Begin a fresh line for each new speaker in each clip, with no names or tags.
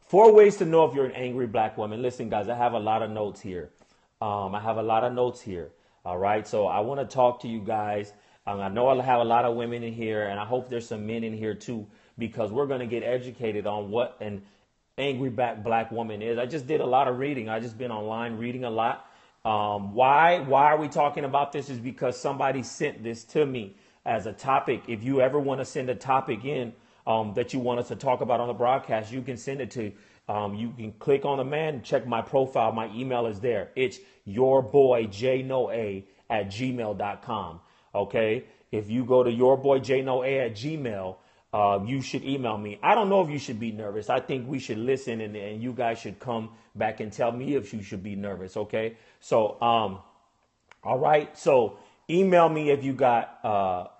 4 ways to know if you're an angry black woman. Listen, guys, I have a lot of notes here. All right. So I want to talk to you guys. I know I have a lot of women in here, and I hope there's some men in here too, because we're going to get educated on what an angry black woman is. I just did a lot of reading. I just been online reading a lot. Why are we talking about this? Is because somebody sent this to me as a topic. If you ever want to send a topic in that you want us to talk about on the broadcast, you can send it to, you can click on the man, check my profile. My email is there. It's yourboyjnoa@gmail.com. Okay. If you go to yourboyjnoa@gmail, you should email me. I don't know if you should be nervous. I think we should listen, and you guys should come back and tell me if you should be nervous. Okay. So, all right. So email me if you got,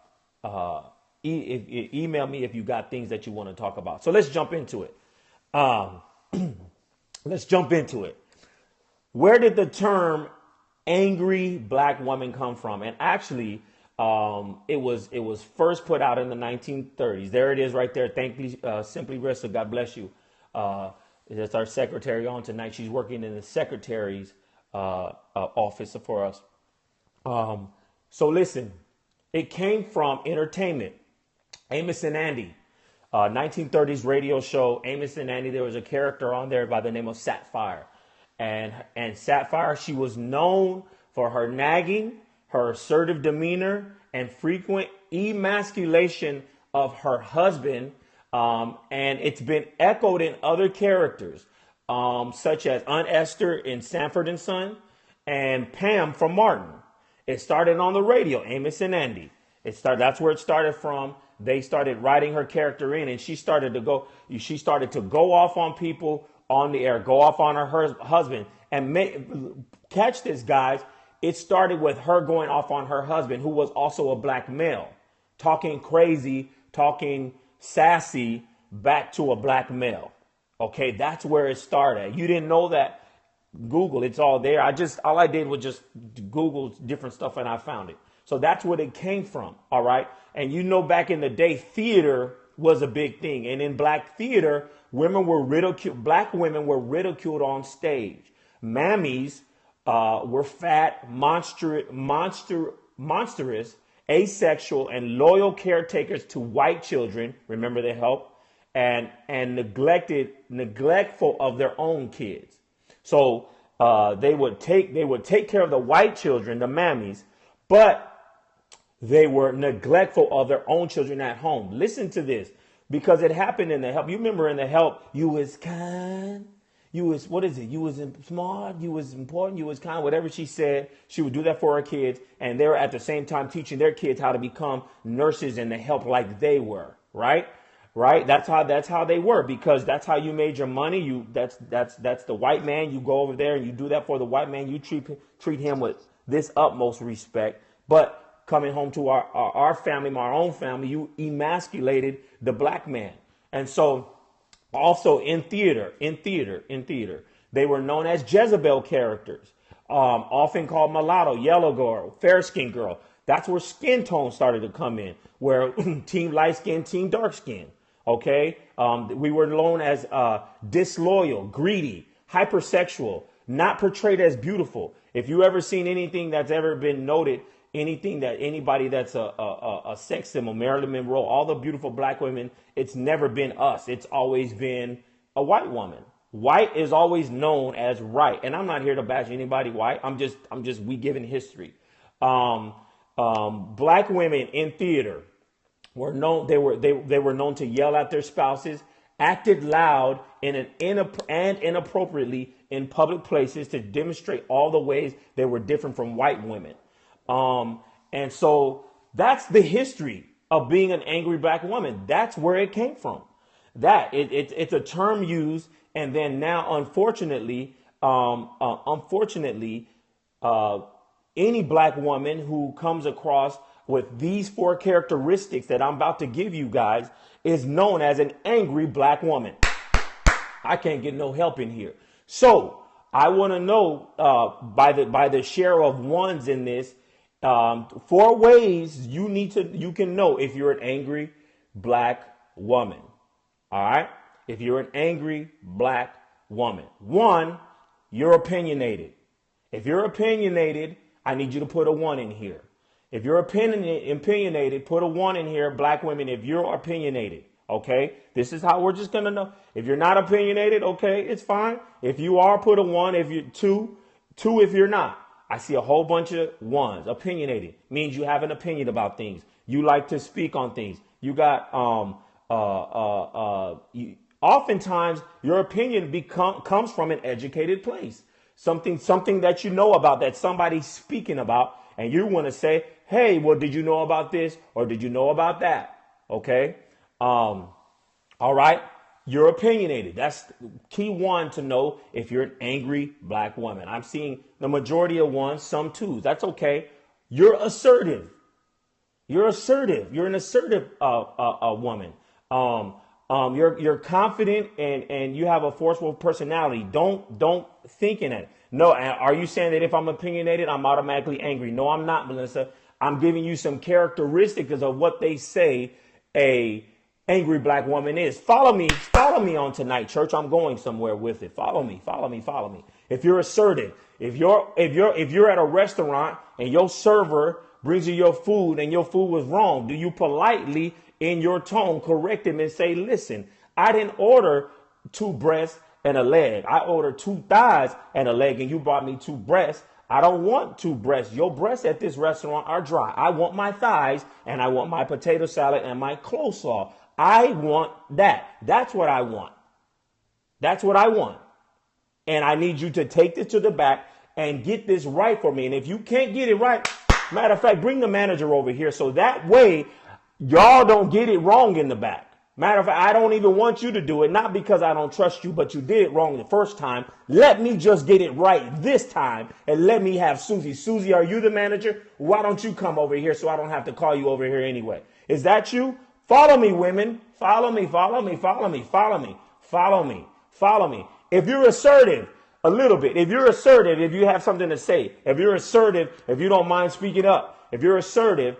email me if you got things that you want to talk about. So let's jump into it. Let's jump into it. Where did the term angry black woman come from? And actually, it was first put out in the 1930s. There it is right there. Thank you, Simply Rissa. God bless you. That's our secretary on tonight. She's working in the secretary's office for us. So listen, it came from entertainment. Amos and Andy, 1930s radio show. Amos and Andy. There was a character on there by the name of Sapphire, and Sapphire. She was known for her nagging, her assertive demeanor, and frequent emasculation of her husband. And it's been echoed in other characters, such as Aunt Esther in Sanford and Son, and Pam from Martin. It started on the radio, Amos and Andy. That's where it started from. They started writing her character in, and she started to go off on people on the air, go off on her husband. And catch this, guys. It started with her going off on her husband, who was also a black male, talking crazy, talking sassy back to a black male. Okay, that's where it started. You didn't know that? Google, it's all there. All I did was just Google different stuff and I found it. So that's where it came from. All right. And you know, back in the day, theater was a big thing. And in black theater, women were ridiculed. Black women were ridiculed on stage. Mammies were fat, monstrous, asexual, and loyal caretakers to white children. Remember the help, and neglectful of their own kids. So they would take care of the white children, the mammies, but they were neglectful of their own children at home. Listen to this, because it happened in the help. You remember in the help, you was kind, you was, what is it? You was smart, you was important, you was kind, whatever she said, she would do that for her kids. And they were at the same time teaching their kids how to become nurses in the help like they were, right? Right. That's how they were, because that's how you made your money. That's the white man. You go over there and you do that for the white man. You treat him with this utmost respect. But coming home to our family, my own family, you emasculated the black man. And so also in theater, they were known as Jezebel characters, often called mulatto, yellow girl, fair skin girl. That's where skin tone started to come in, where team light skin, team dark skin. OK, we were known as disloyal, greedy, hypersexual, not portrayed as beautiful. If you ever seen anything that's ever been noted, anybody that's a sex symbol, Marilyn Monroe, all the beautiful black women, it's never been us. It's always been a white woman. White is always known as right. And I'm not here to bash anybody white. We giving history. Black women in theater were known. They were known to yell at their spouses, acted loud and inappropriately in public places to demonstrate all the ways they were different from white women. And so that's the history of being an angry black woman. That's where it came from. It's a term used, and then now, unfortunately, any black woman who comes across with these 4 characteristics that I'm about to give you guys is known as an angry black woman. I can't get no help in here. So I want to know by the share of ones in this, 4 ways you can know if you're an angry black woman. All right. if you're an angry black woman. One, you're opinionated. If you're opinionated, I need you to put a 1 in here. If you're opinionated, put a 1 in here, black women, if you're opinionated. Okay, this is how we're just going to know. If you're not opinionated, okay, it's fine. If you are, put a 1. If you're two if you're not. I see a whole bunch of 1s. Opinionated means you have an opinion about things. You like to speak on things. You got oftentimes your opinion comes from an educated place. Something that you know about, that somebody's speaking about, and you want to say, hey, well, did you know about this or did you know about that? Okay. All right. You're opinionated. That's key 1 to know if you're an angry black woman. I'm seeing the majority of 1s, some 2s. That's okay. You're assertive. You're assertive. You're an assertive woman. You're confident and you have a forceful personality. Don't think in it. No. Are you saying that if I'm opinionated, I'm automatically angry? No, I'm not, Melissa. I'm giving you some characteristics of what they say a angry black woman is. Follow me on tonight, church. I'm going somewhere with it. Follow me. If you're assertive, if you're at a restaurant and your server brings you your food and your food was wrong, do you politely in your tone correct him and say, listen, I didn't order 2 breasts and a leg. I ordered 2 thighs and a leg, and you brought me 2 breasts. I don't want 2 breasts. Your breasts at this restaurant are dry. I want my thighs, and I want my potato salad and my coleslaw. I want that. That's what I want. That's what I want. And I need you to take this to the back and get this right for me. And if you can't get it right, matter of fact, bring the manager over here so that way y'all don't get it wrong in the back. Matter of fact, I don't even want you to do it, not because I don't trust you, but you did it wrong the first time. Let me just get it right this time and let me have Susie. Susie, are you the manager? Why don't you come over here so I don't have to call you over here anyway? Is that you? Follow me, women. Follow me. If you're assertive, a little bit. If you're assertive, if you have something to say, if you're assertive, if you don't mind speaking up, if you're assertive,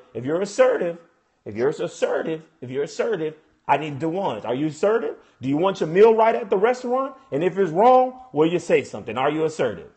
I need the 1s. Are you assertive? Do you want your meal right at the restaurant? And if it's wrong, will you say something? Are you assertive?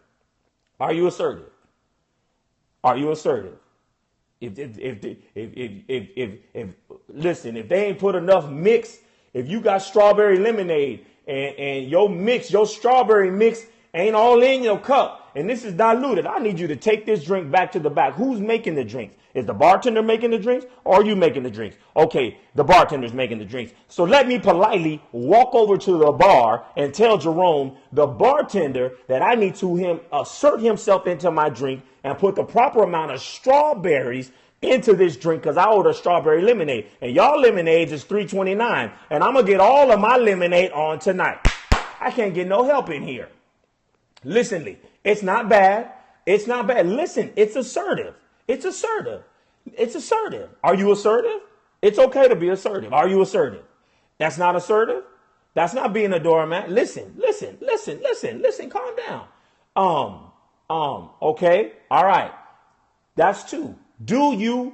Listen, if they ain't put enough mix, if you got strawberry lemonade and your strawberry mix ain't all in your cup and this is diluted, I need you to take this drink back to the back. Who's making the drinks? Is the bartender making the drinks or are you making the drinks? Okay, the bartender's making the drinks. So let me politely walk over to the bar and tell Jerome, the bartender, that I need to assert himself into my drink and put the proper amount of strawberries into this drink because I ordered strawberry lemonade and y'all lemonades is $3.29 and I'm going to get all of my lemonade on tonight. I can't get no help in here. Listen, it's not bad. Listen, it's assertive. Are you assertive? It's okay to be assertive. Are you assertive? That's not assertive. That's not being a doormat. Listen, calm down. Okay. All right. That's 2. Do you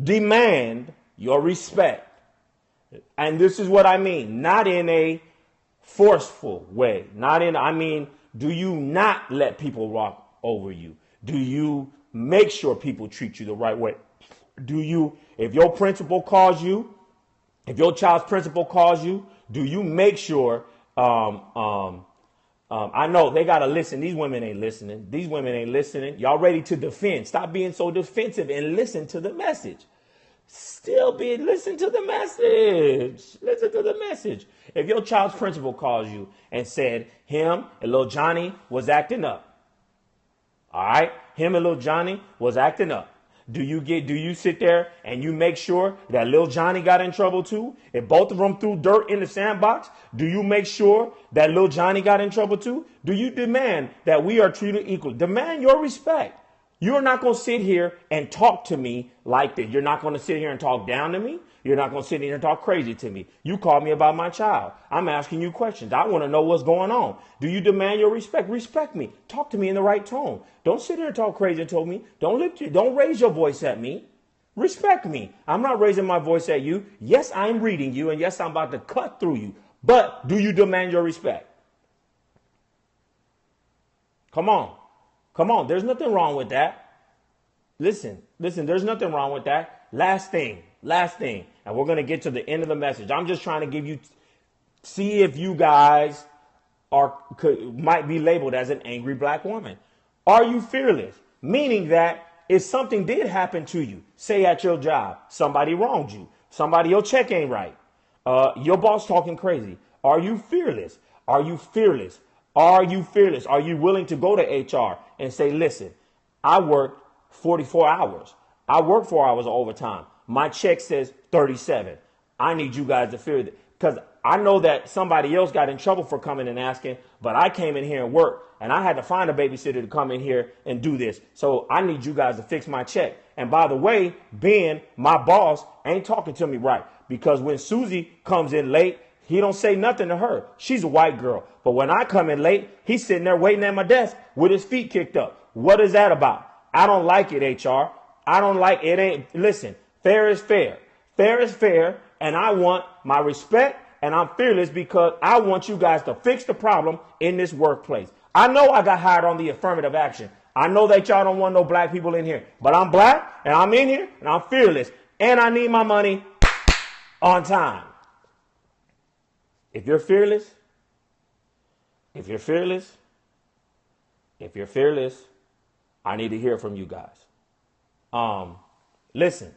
demand your respect? And this is what I mean, not in a forceful way, do you not let people walk over you? Do you make sure people treat you the right way? If your principal calls you, if your child's principal calls you, do you make sure, I know they got to listen. These women ain't listening. Y'all ready to defend. Stop being so defensive and listen to the message. Listen to the message. If your child's principal calls you and said him and little Johnny was acting up. All right. Him and little Johnny was acting up. Do you sit there and you make sure that little Johnny got in trouble too? If both of them threw dirt in the sandbox, do you make sure that little Johnny got in trouble too? Do you demand that we are treated equally? Demand your respect. You're not going to sit here and talk to me like this. You're not going to sit here and talk down to me. You're not going to sit here and talk crazy to me. You called me about my child. I'm asking you questions. I want to know what's going on. Do you demand your respect? Respect me. Talk to me in the right tone. Don't sit here and talk crazy to me. Don't raise your voice at me. Respect me. I'm not raising my voice at you. Yes, I'm reading you. And yes, I'm about to cut through you. But do you demand your respect? Come on. Come on. There's nothing wrong with that. Listen, there's nothing wrong with that. Last thing. And we're going to get to the end of the message. I'm just trying to give you, see if you guys might be labeled as an angry black woman. Are you fearless? Meaning that if something did happen to you, say at your job, somebody wronged you, your check ain't right, your boss talking crazy. Are you fearless? Are you fearless? Are you fearless? Are you willing to go to HR and say, listen, I worked 44 hours. I worked 4 hours of overtime. My check says 37. I need you guys to fear that, because I know that somebody else got in trouble for coming and asking, but I came in here and worked, and I had to find a babysitter to come in here and do this. So I need you guys to fix my check. And by the way, Ben, my boss, ain't talking to me right, because when Susie comes in late, he don't say nothing to her. She's a white girl. But when I come in late, he's sitting there waiting at my desk with his feet kicked up. What is that about? I don't like it, HR. I don't like it. Listen, fair is fair. Fair is fair. And I want my respect, and I'm fearless because I want you guys to fix the problem in this workplace. I know I got hired on the affirmative action. I know that y'all don't want no black people in here, but I'm black and I'm in here and I'm fearless and I need my money on time. If you're fearless, I need to hear from you guys. Listen,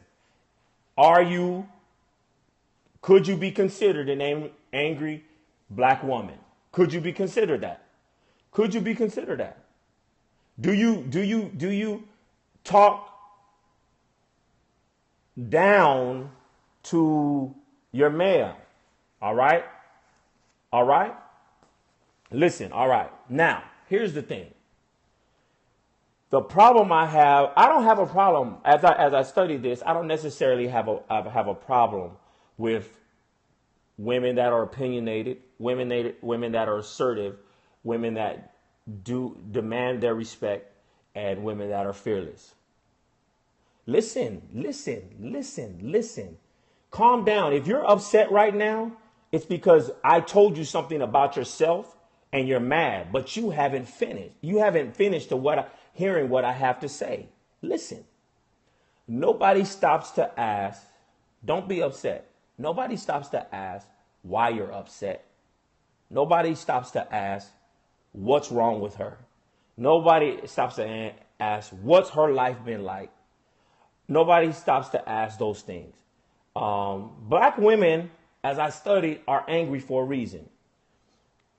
could you be considered an angry black woman? Could you be considered that? Could you be considered that? Do you talk down to your mayor? All right. Listen. All right. Now, here's the thing. The problem I don't have a problem as I study this. I don't necessarily have a problem with women that are opinionated, women that are assertive, women that do demand their respect, and women that are fearless. Listen. Calm down. If you're upset right now, it's because I told you something about yourself and you're mad, but you haven't finished. You haven't finished hearing what I have to say. Listen, nobody stops to ask. Don't be upset. Nobody stops to ask why you're upset. Nobody stops to ask what's wrong with her. Nobody stops to ask what's her life been like. Nobody stops to ask those things. Black women, as I study, are angry for a reason.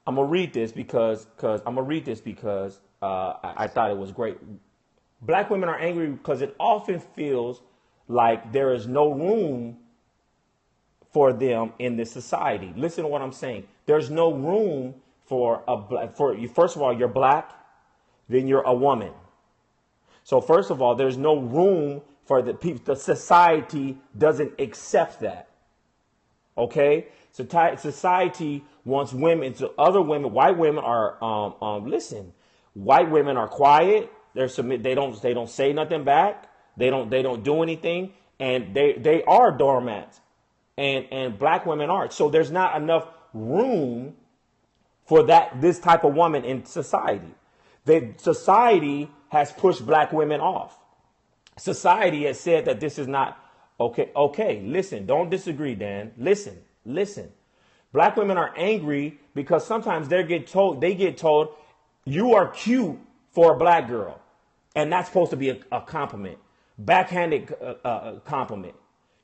I'm gonna read this because I thought it was great. Black women are angry because it often feels like there is no room for them in this society. Listen to what I'm saying. There's no room for you. First of all, you're black, then you're a woman. So first of all, there's no room for the people. The society doesn't accept that. Okay, so society wants women. So other women, white women are listen. White women are quiet. They don't say nothing back. They don't do anything, and they are doormats. And black women aren't. So there's not enough room for this type of woman in society. Society has pushed black women off. Society has said that this is not okay. Okay, listen, don't disagree, Dan. Listen. Black women are angry because sometimes they get told you are cute for a black girl, and that's supposed to be a compliment, backhanded compliment.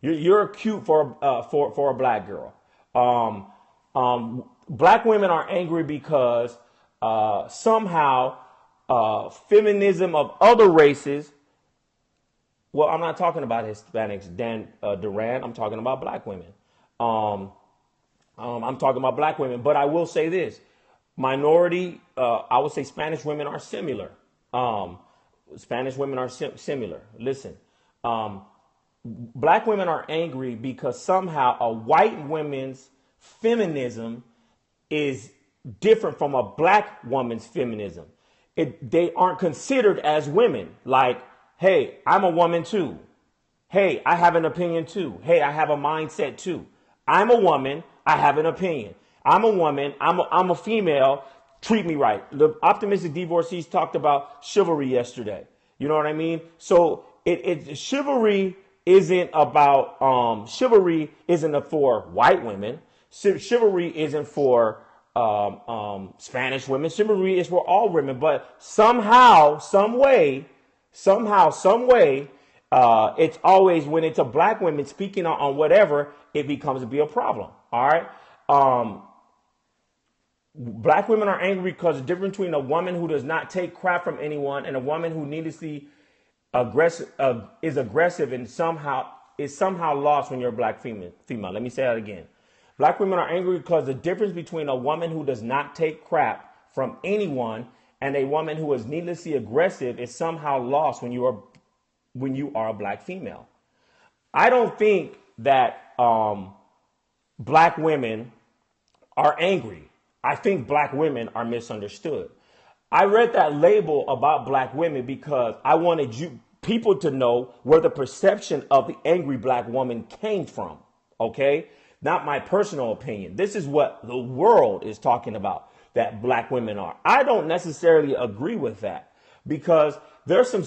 You're cute for a black girl. Black women are angry because somehow feminism of other races. Well, I'm not talking about Hispanics, Dan Duran. I'm talking about black women. I'm talking about black women. But I will say this: minority. I would say Spanish women are similar. Similar. Listen. Black women are angry because somehow a white woman's feminism is different from a black woman's feminism. They aren't considered as women. Like, hey, I'm a woman too. Hey, I have an opinion too. Hey, I have a mindset too. I'm a woman. I have an opinion. I'm a woman. I'm a female. Treat me right. The optimistic divorcees talked about chivalry yesterday. You know what I mean? So chivalry isn't about chivalry isn't for white women. Chivalry isn't for Spanish women. Chivalry is for all women. But somehow, some way, it's always when it's a black woman speaking on whatever, it becomes to be a problem. All right. Black women are angry because the difference between a woman who does not take crap from anyone and a woman who needlessly is aggressive and is somehow lost when you're a black female. Let me say that again. Black women are angry because the difference between a woman who does not take crap from anyone and a woman who is needlessly aggressive is somehow lost when you are a black female. I don't think that black women are angry. I think black women are misunderstood. I read that label about black women because I wanted people to know where the perception of the angry black woman came from. Okay? Not my personal opinion. This is what the world is talking about, that black women are. I don't necessarily agree with that because there's some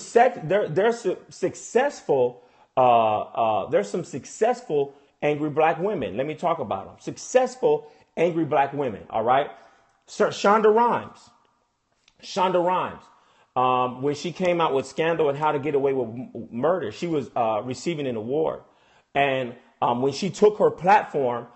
successful angry black women. Let me talk about them. Successful angry black women. All right. Shonda Rhimes. When she came out with Scandal and How to Get Away with Murder, she was receiving an award. And when she took her platform,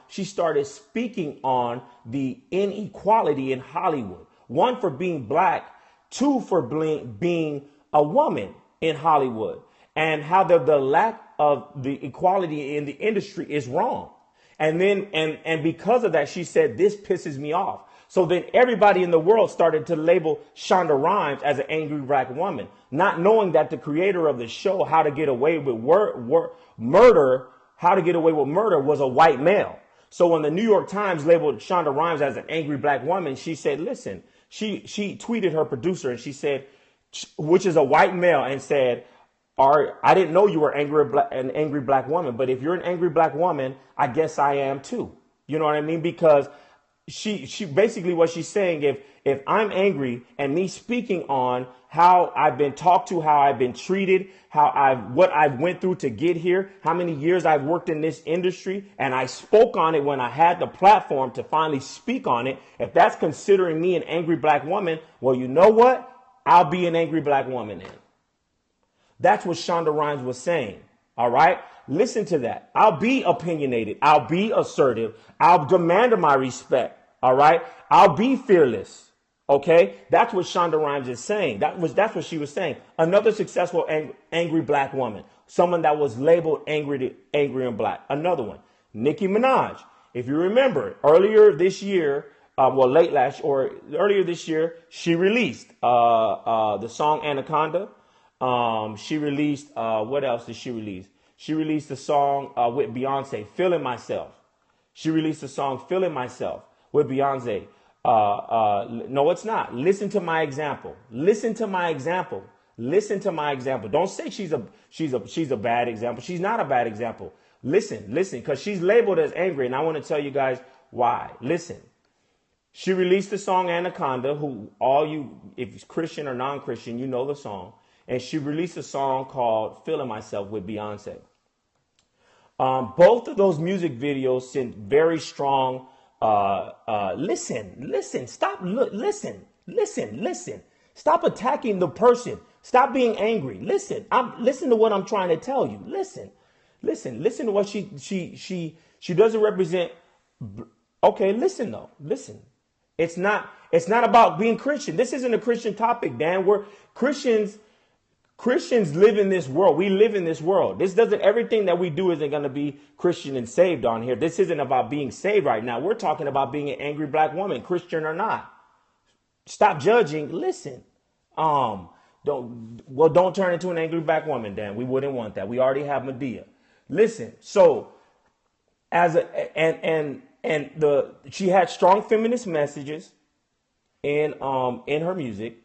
she started speaking on the inequality in Hollywood. One, for being black. Two, for being a woman in Hollywood. And how the lack of the equality in the industry is wrong. And then and because of that, she said, this pisses me off. So then everybody in the world started to label Shonda Rhimes as an angry black woman, not knowing that the creator of the show, How to Get Away with Murder, was a white male. So when the New York Times labeled Shonda Rhimes as an angry black woman, she said, listen, she tweeted her producer and she said, which is a white male, and said, I didn't know you were an angry black woman, but if you're an angry black woman, I guess I am too. You know what I mean? Because she basically what she's saying, if I'm angry and me speaking on how I've been talked to, how I've been treated, what I've went through to get here, how many years I've worked in this industry, and I spoke on it when I had the platform to finally speak on it, if that's considering me an angry black woman, well, you know what? I'll be an angry black woman then. That's what Shonda Rhimes was saying. All right. Listen to that. I'll be opinionated. I'll be assertive. I'll demand my respect. All right. I'll be fearless. OK, that's what Shonda Rhimes is saying. That's what she was saying. Another successful angry black woman, someone that was labeled angry and black. Another one, Nicki Minaj. If you remember earlier this year, earlier this year, she released the song Anaconda. She released, what else did she release? She released a song with Beyonce, Feeling Myself. She released a song, Feeling Myself, with Beyonce. No, it's not. Listen to my example. Listen to my example. Don't say she's a bad example. She's not a bad example. Listen, because she's labeled as angry, and I want to tell you guys why. Listen. She released the song Anaconda, if it's Christian or non-Christian, you know the song. And she released a song called Feeling Myself with Beyonce. Both of those music videos sent very strong, listen, stop attacking the person. Stop being angry. Listen to what I'm trying to tell you. Listen to what she doesn't represent. Okay, listen. It's not about being Christian. This isn't a Christian topic, Dan. We're Christians live in this world. We live in this world. Everything that we do isn't going to be Christian and saved on here. This isn't about being saved right now. We're talking about being an angry black woman, Christian or not. Stop judging. Listen. Don't turn into an angry black woman, Dan. We wouldn't want that. We already have Medea. Listen. So she had strong feminist messages in her music.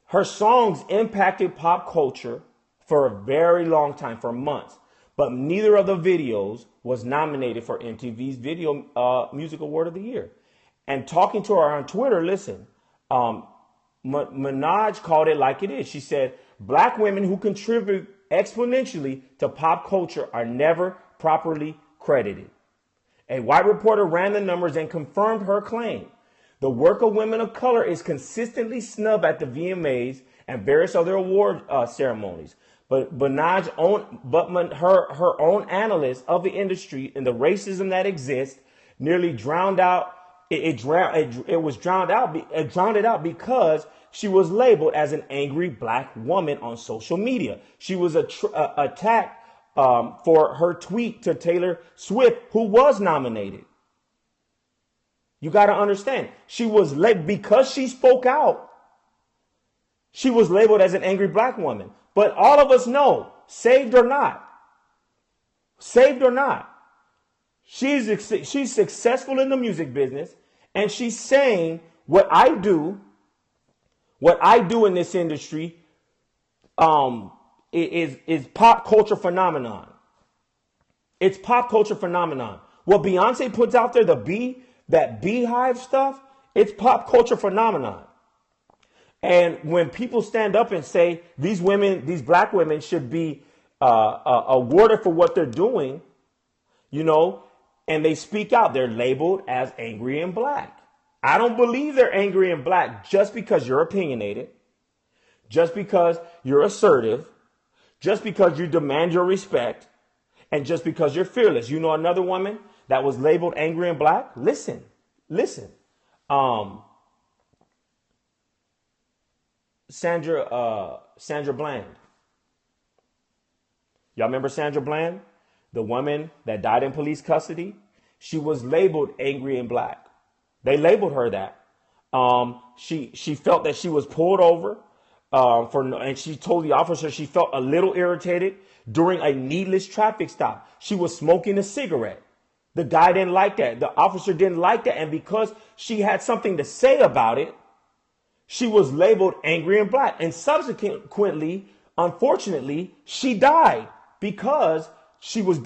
Her songs impacted pop culture for a very long time, for months. but neither of the videos was nominated for MTV's Video Music Award of the Year. And talking to her on Twitter, listen, Minaj called it like it is. She said, black women who contribute exponentially to pop culture are never properly credited. A white reporter ran the numbers and confirmed her claim. The work of women of color is consistently snubbed at the VMAs and various other award ceremonies. But Minaj her own analysts of the industry and the racism that exists nearly drowned out. It drowned it out because she was labeled as an angry black woman on social media. She was attacked for her tweet to Taylor Swift, who was nominated. You got to understand, she was because she spoke out. She was labeled as an angry black woman. But all of us know, saved or not, she's successful in the music business, and she's saying what I do in this industry is pop culture phenomenon. It's pop culture phenomenon. What Beyonce puts out there, that beehive stuff, it's pop culture phenomenon. And when people stand up and say these black women should be awarded for what they're doing, and they speak out, they're labeled as angry and black. I don't believe they're angry and black just because you're opinionated, just because you're assertive, just because you demand your respect, and just because you're fearless. You know another woman that was labeled angry and black? Listen. Sandra Bland. Y'all remember Sandra Bland? The woman that died in police custody? She was labeled angry and black. They labeled her that. She felt that she was pulled over and she told the officer she felt a little irritated during a needless traffic stop. She was smoking a cigarette. The guy didn't like that. The officer didn't like that. And because she had something to say about it, she was labeled angry and black. And subsequently, unfortunately, she died because she was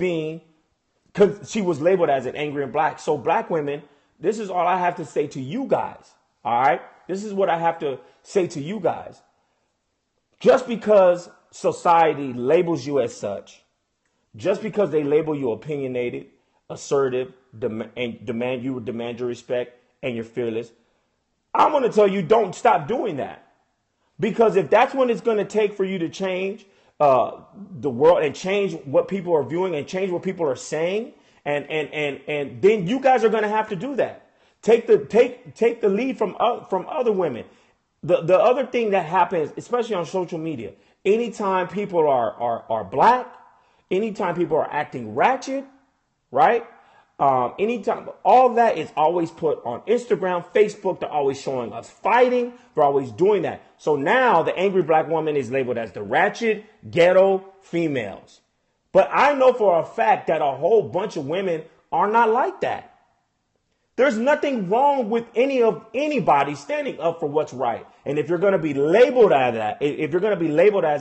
labeled as an angry and black. So black women, this is all I have to say to you guys. All right. This is what I have to say to you guys. Just because society labels you as such, just because they label you opinionated, assertive, demand your respect, and you're fearless, I'm going to tell you, don't stop doing that. Because if that's what it's going to take for you to change the world and change what people are viewing and change what people are saying, and then you guys are going to have to do that. Take the lead from other women. The other thing that happens, especially on social media, anytime people are black, anytime people are acting ratchet, right? Anytime, all that is always put on Instagram, Facebook. They're always showing us fighting. They're always doing that. So now the angry black woman is labeled as the ratchet ghetto females. But I know for a fact that a whole bunch of women are not like that. There's nothing wrong with anybody standing up for what's right. And if you're going to be labeled as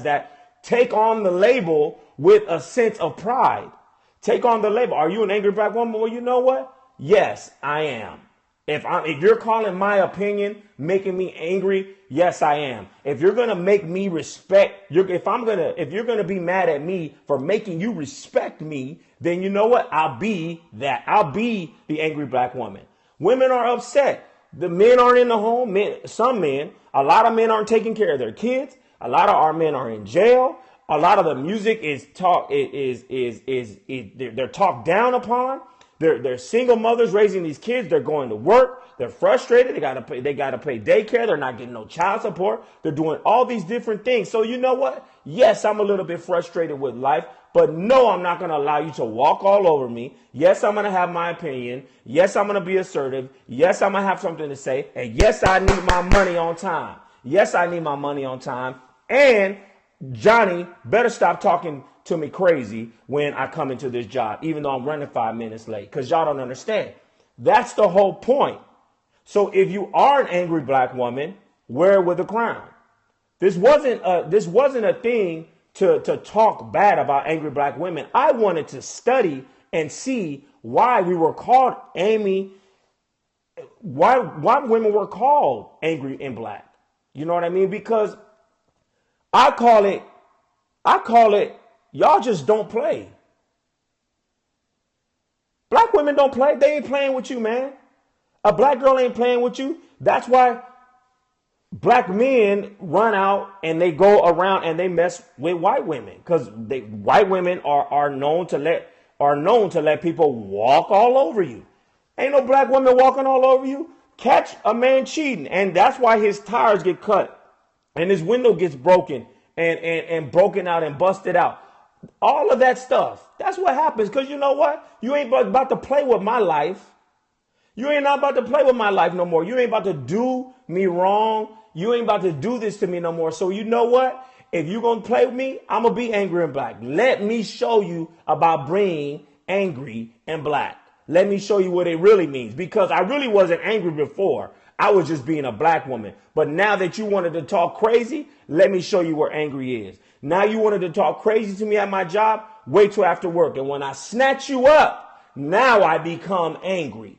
that, take on the label with a sense of pride. Take on the label. Are you an angry black woman? Well, you know what? Yes, I am. If you're calling my opinion making me angry, yes, I am. If you're gonna make me respect, if you're gonna be mad at me for making you respect me, then you know what? I'll be that. I'll be the angry black woman. Women are upset. The men aren't in the home. A lot of men aren't taking care of their kids. A lot of our men are in jail. A lot of the music they're talked down upon. They're single mothers raising these kids. They're going to work. They're frustrated. They gotta pay daycare. They're not getting no child support. They're doing all these different things. So you know what? Yes, I'm a little bit frustrated with life, but no, I'm not going to allow you to walk all over me. Yes, I'm going to have my opinion. Yes, I'm going to be assertive. Yes, I'm going to have something to say. And yes, I need my money on time. Yes, I need my money on time. And Johnny better stop talking to me crazy when I come into this job, even though I'm running 5 minutes late, because y'all don't understand. That's the whole point. So if you are an angry black woman, wear it with a crown. This wasn't a thing to talk bad about angry black women. I wanted to study and see why we were called why women were called angry and black. You know what I mean? Because I call it, y'all just don't play. Black women don't play. They ain't playing with you, man. A black girl ain't playing with you. That's why black men run out and they go around and they mess with white women, because white women are known to let people walk all over you. Ain't no black woman walking all over you. Catch a man cheating, and that's why his tires get cut and his window gets broken and broken out and busted out. All of that stuff. That's what happens, because you know what? You ain't about to play with my life. You ain't not about to play with my life no more. You ain't about to do me wrong. You ain't about to do this to me no more. So you know what? If you're going to play with me, I'm going to be angry and black. Let me show you about being angry and black. Let me show you what it really means, because I really wasn't angry before. I was just being a black woman. But now that you wanted to talk crazy, let me show you where angry is. Now you wanted to talk crazy to me at my job, wait till after work. And when I snatch you up, now I become angry.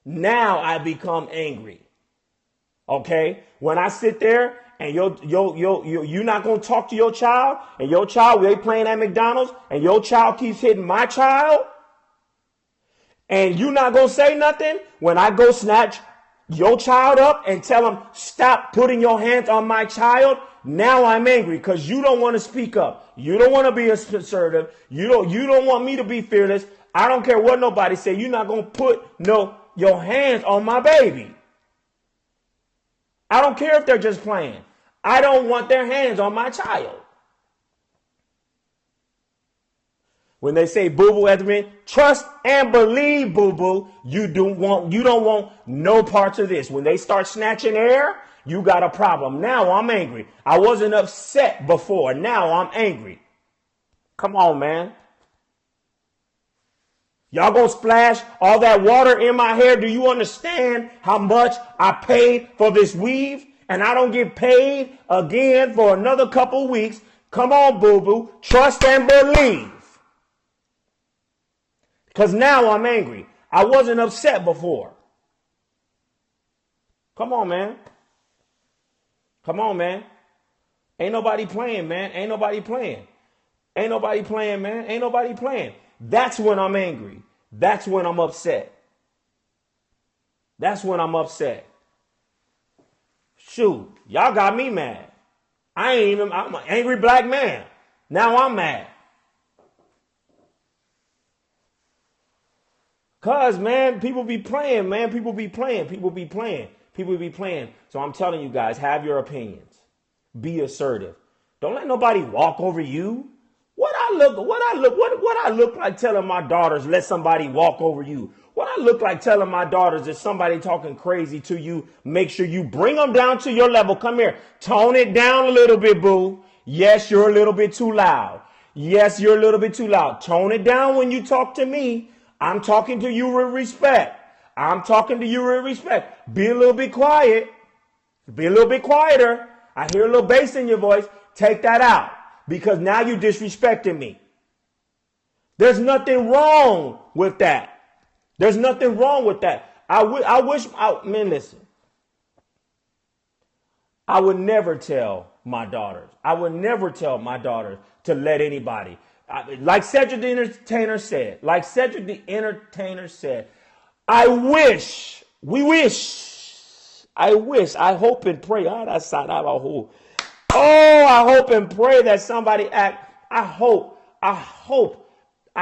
Now I become angry. Okay? When I sit there and you're not going to talk to your child, and your child, they playing at McDonald's, and your child keeps hitting my child, and you not going to say nothing when I go snatch your child up and tell them, stop putting your hands on my child. Now I'm angry because you don't want to speak up. You don't want to be assertive. You don't want me to be fearless. I don't care what nobody say. You're not going to put your hands on my baby. I don't care if they're just playing. I don't want their hands on my child. When they say boo-boo at the end, trust and believe, boo-boo. You don't want no parts of this. When they start snatching air, you got a problem. Now I'm angry. I wasn't upset before. Now I'm angry. Come on, man. Y'all gonna splash all that water in my hair? Do you understand how much I paid for this weave? And I don't get paid again for another couple weeks. Come on, boo-boo. Trust and believe. Because now I'm angry. I wasn't upset before. Come on, man. Come on, man. Ain't nobody playing, man. Ain't nobody playing. Ain't nobody playing, man. Ain't nobody playing. That's when I'm angry. That's when I'm upset. That's when I'm upset. Shoot, y'all got me mad. I'm an angry black man. Now I'm mad. Cause, man, people be playing, man. People be playing. People be playing. People be playing. So I'm telling you guys, have your opinions. Be assertive. Don't let nobody walk over you. What I look like telling my daughters, let somebody walk over you? What I look like telling my daughters is somebody talking crazy to you, make sure you bring them down to your level. Come here. Tone it down a little bit, boo. Yes, you're a little bit too loud. Yes, you're a little bit too loud. Tone it down when you talk to me. I'm talking to you with respect. I'm talking to you with respect. Be a little bit quiet. Be a little bit quieter. I hear a little bass in your voice. Take that out, because now you're disrespecting me. There's nothing wrong with that. There's nothing wrong with that. Listen. I would never tell my daughters. I would never tell my daughters to let anybody. Like Cedric the Entertainer said, I hope and pray. I hope and pray that somebody I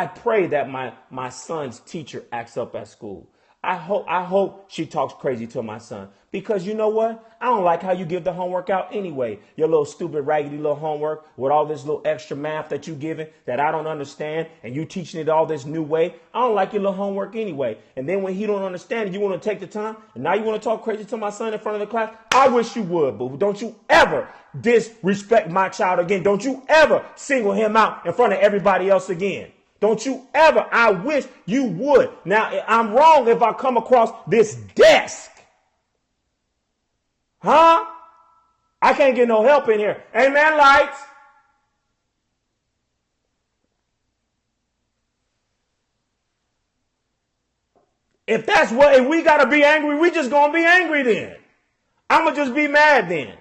pray that my son's teacher acts up at school. I hope she talks crazy to my son, because you know what? I don't like how you give the homework out anyway. Your little stupid, raggedy little homework with all this little extra math that you giving that I don't understand, and you teaching it all this new way. I don't like your little homework anyway. And then when he don't understand it, you want to take the time, and now you want to talk crazy to my son in front of the class? I wish you would, boo. Don't you ever disrespect my child again. Don't you ever single him out in front of everybody else again. Don't you ever. I wish you would. Now, I'm wrong if I come across this desk. Huh? I can't get no help in here. Amen, lights. If we got to be angry, we just going to be angry then. I'm going to just be mad then.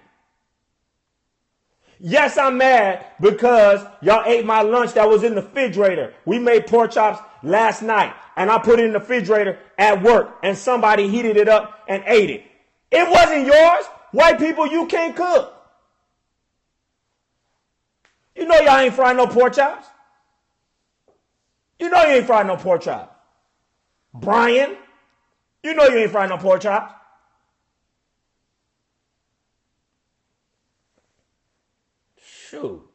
Yes, I'm mad because y'all ate my lunch that was in the refrigerator. We made pork chops last night and I put it in the refrigerator at work and somebody heated it up and ate it. It wasn't yours. White people, you can't cook. You know y'all ain't frying no pork chops. You know you ain't frying no pork chops. Brian, you know you ain't frying no pork chops. Shoot.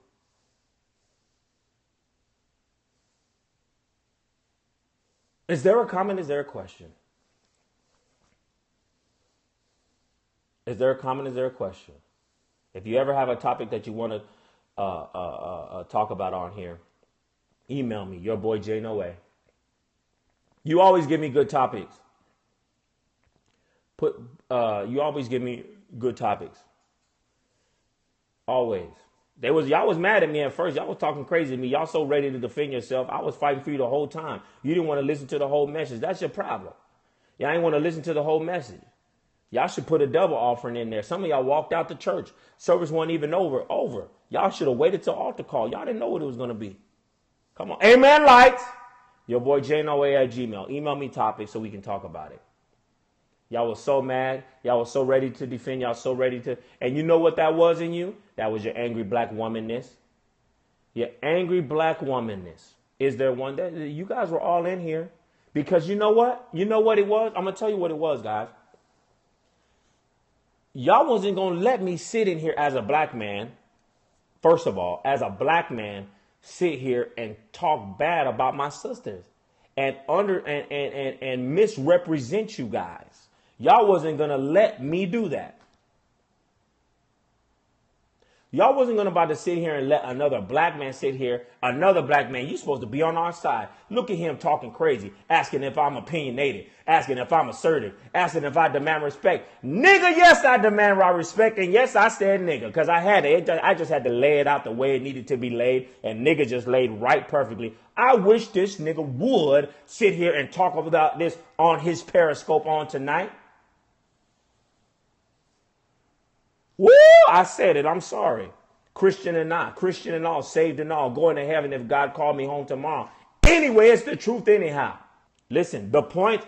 Is there a comment? Is there a question? Is there a comment? Is there a question? If you ever have a topic that you want to talk about on here, email me, your boy Jay Noe. You always give me good topics. You always give me good topics. Always. Y'all was mad at me at first. Y'all was talking crazy to me. Y'all so ready to defend yourself. I was fighting for you the whole time. You didn't want to listen to the whole message. That's your problem. Y'all ain't want to listen to the whole message. Y'all should put a double offering in there. Some of y'all walked out the church. Service wasn't even over. Y'all should have waited till altar call. Y'all didn't know what it was going to be. Come on. Amen, lights. Your boy JNOA at Gmail. Email me topics so we can talk about it. Y'all was so mad. Y'all was so ready to defend. Y'all so ready to. And you know what that was in you? That was your angry black womanness. Your angry black womanness. Is there one that you guys were all in here? Because you know what? You know what it was? I'm going to tell you what it was, guys. Y'all wasn't going to let me sit in here as a black man. First of all, as a black man, sit here and talk bad about my sisters and misrepresent you guys. Y'all wasn't going to let me do that. Y'all wasn't going to about to sit here and let another black man sit here. Another black man, you supposed to be on our side. Look at him talking crazy, asking if I'm opinionated, asking if I'm assertive, asking if I demand respect. Nigga, yes, I demand raw respect. And yes, I said nigga because I just had to lay it out the way it needed to be laid. And nigga just laid right perfectly. I wish this nigga would sit here and talk about this on his Periscope on tonight. Woo! I said it. I'm sorry. Christian and all, saved and all, going to heaven if God called me home tomorrow. Anyway, it's the truth anyhow. Listen, the point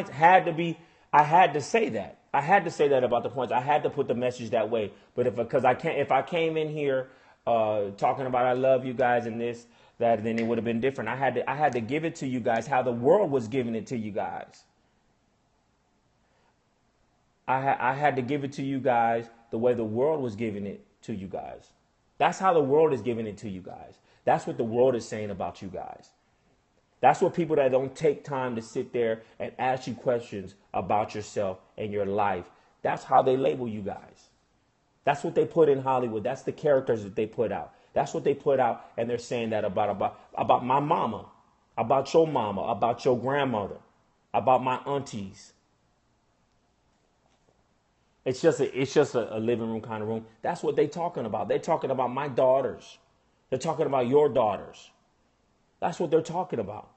had to be, I had to say that. I had to say that about the points. I had to put the message that way. But if I came in here talking about I love you guys and this, that, then it would have been different. I had to give it to you guys how the world was giving it to you guys. I had to give it to you guys the way the world was giving it to you guys. That's how the world is giving it to you guys. That's what the world is saying about you guys. That's what people that don't take time to sit there and ask you questions about yourself and your life. That's how they label you guys. That's what they put in Hollywood. That's the characters that they put out. That's what they put out. And they're saying that about my mama, about your mama, about your grandmother, about my aunties. It's just a living room kind of room. That's what they're talking about. They're talking about my daughters. They're talking about your daughters. That's what they're talking about.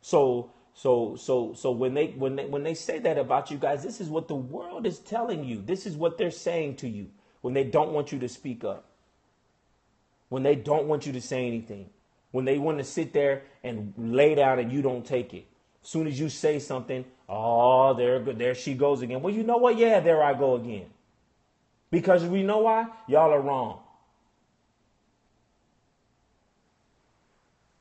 So when they say that about you guys, this is what the world is telling you. This is what they're saying to you when they don't want you to speak up. When they don't want you to say anything. When they want to sit there and lay down and you don't take it. As soon as you say something, oh, there she goes again. Well, you know what? Yeah, there I go again. Because we know why? Y'all are wrong.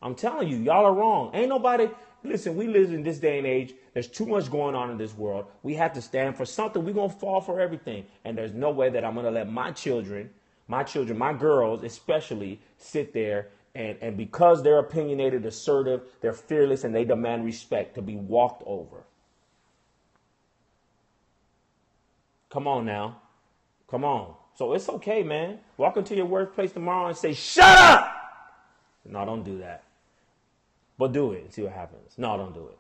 I'm telling you, y'all are wrong. Ain't nobody, listen, we live in this day and age. There's too much going on in this world. We have to stand for something. We're going to fall for everything. And there's no way that I'm going to let my children, my girls especially, sit there and because they're opinionated, assertive, they're fearless, and they demand respect to be walked over. Come on now. Come on. So it's okay, man. Walk into your workplace tomorrow and say, shut up! No, don't do that. But do it and see what happens. No, don't do it.